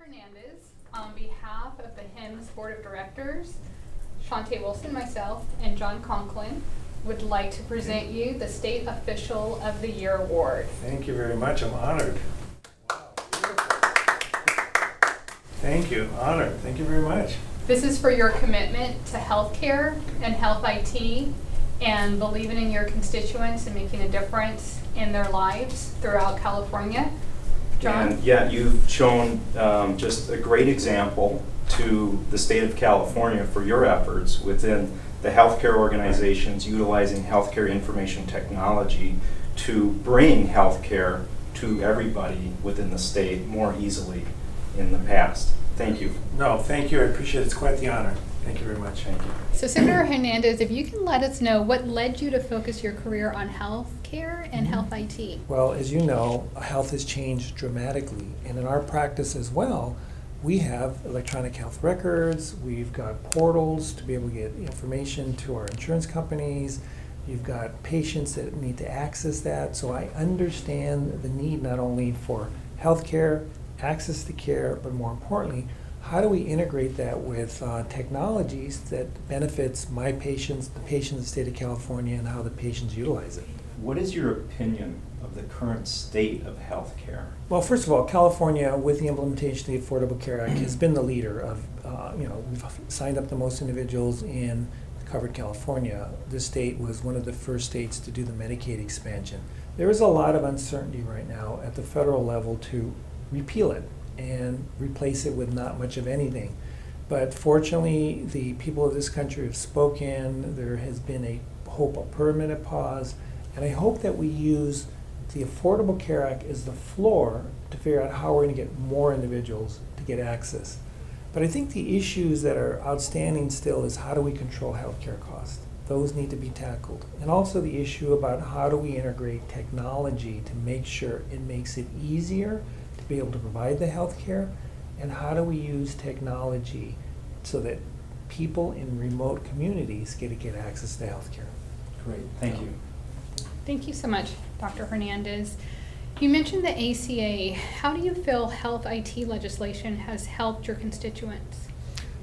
Hernandez, on behalf of the HIMSS Board of Directors, Shanti Wilson, myself, and John Conklin would like to present you the State Official of the Year Award. Thank you very much. I'm honored. Wow, beautiful. Thank you. Honored. Thank you very much. This is for your commitment to healthcare and health IT and believing in your constituents and making a difference in their lives throughout California. John? And yeah, you've shown just a great example to the state of California for your efforts within the healthcare organizations utilizing healthcare information technology to bring healthcare to everybody within the state more easily in the past. Thank you. No, thank you. I appreciate it. It's quite the honor. Thank you very much. Thank you. So Senator Hernandez, if you can let us know what led you to focus your career on health care and health IT? Well, as you know, health has changed dramatically, and in our practice as well, we have electronic health records, we've got portals to be able to get information to our insurance companies, you've got patients that need to access that, so I understand the need not only for health care, access to care, but more importantly, how do we integrate that with technologies that benefits my patients, the patients of the state of California, and how the patients utilize it? What is your opinion of the current state of healthcare? Well, first of all, California, with the implementation of the Affordable Care Act, has been the leader of, we've signed up the most individuals in covered California. This state was one of the first states to do the Medicaid expansion. There is a lot of uncertainty right now at the federal level to repeal it and replace it with not much of anything. But fortunately, the people of this country have spoken. There has been a permanent pause, and I hope that we use the Affordable Care Act as the floor to figure out how we're going to get more individuals to get access. But I think the issues that are outstanding still is how do we control healthcare costs? Those need to be tackled. And also the issue about how do we integrate technology to make sure it makes it easier to be able to provide the healthcare, and how do we use technology so that people in remote communities get access to healthcare? Great, thank you. Thank you so much, Dr. Hernandez. You mentioned the ACA. How do you feel health IT legislation has helped your constituents?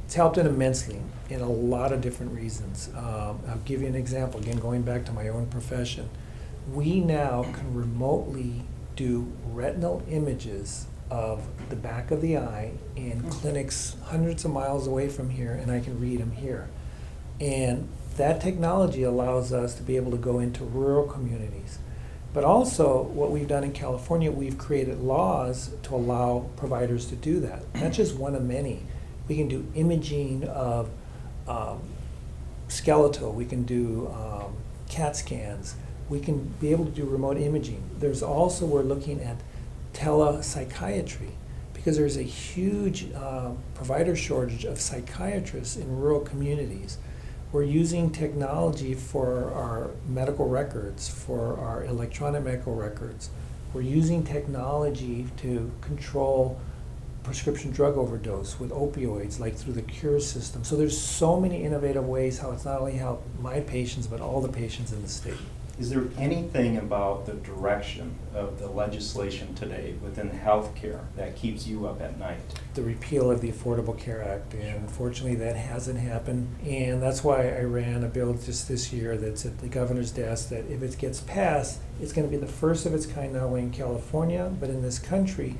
It's helped it immensely in a lot of different reasons. I'll give you an example, again, going back to my own profession. We now can remotely do retinal images of the back of the eye in clinics hundreds of miles away from here, and I can read them here. And that technology allows us to be able to go into rural communities. But also, what we've done in California, we've created laws to allow providers to do that. Not just one of many. We can do imaging of skeletal, we can do CAT scans, we can be able to do remote imaging. There's also, we're looking at telepsychiatry, because there's a huge provider shortage of psychiatrists in rural communities. We're using technology for our medical records, for our electronic medical records. We're using technology to control prescription drug overdose with opioids, like through the Cure system. So there's so many innovative ways how it's not only helped my patients, but all the patients in the state. Is there anything about the direction of the legislation today within healthcare that keeps you up at night? The repeal of the Affordable Care Act, and unfortunately that hasn't happened. And that's why I ran a bill just this year that's at the governor's desk that if it gets passed, it's going to be the first of its kind not only in California, but in this country,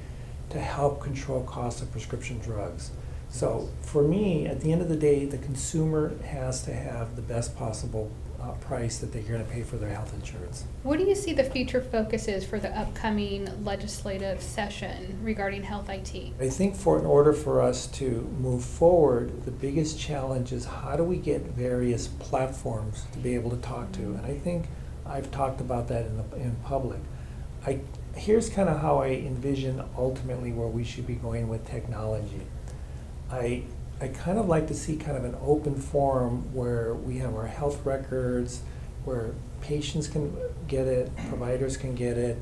to help control costs of prescription drugs. So for me, at the end of the day, the consumer has to have the best possible price that they're going to pay for their health insurance. What do you see the future focus is for the upcoming legislative session regarding health IT? I think in order for us to move forward, the biggest challenge is how do we get various platforms to be able to talk to? And I think I've talked about that in public. Here's kind of how I envision ultimately where we should be going with technology. I kind of like to see kind of an open forum where we have our health records, where patients can get it, providers can get it.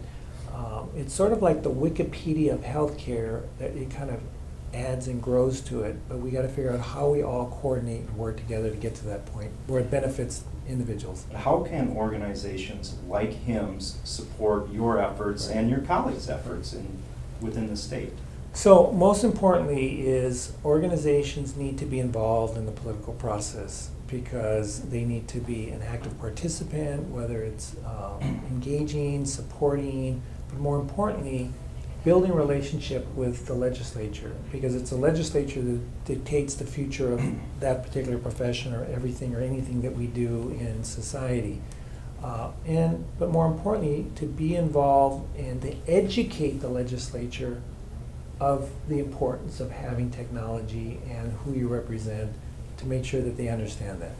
It's sort of like the Wikipedia of healthcare, that it kind of adds and grows to it, but we got to figure out how we all coordinate and work together to get to that point where it benefits individuals. How can organizations like HIMSS support your efforts and your colleagues' efforts within the state? So most importantly is organizations need to be involved in the political process because they need to be an active participant, whether it's engaging, supporting, but more importantly, building relationship with the legislature, because it's the legislature that dictates the future of that particular profession or everything or anything that we do in society. But more importantly, to be involved and to educate the legislature of the importance of having technology and who you represent, to make sure that they understand that.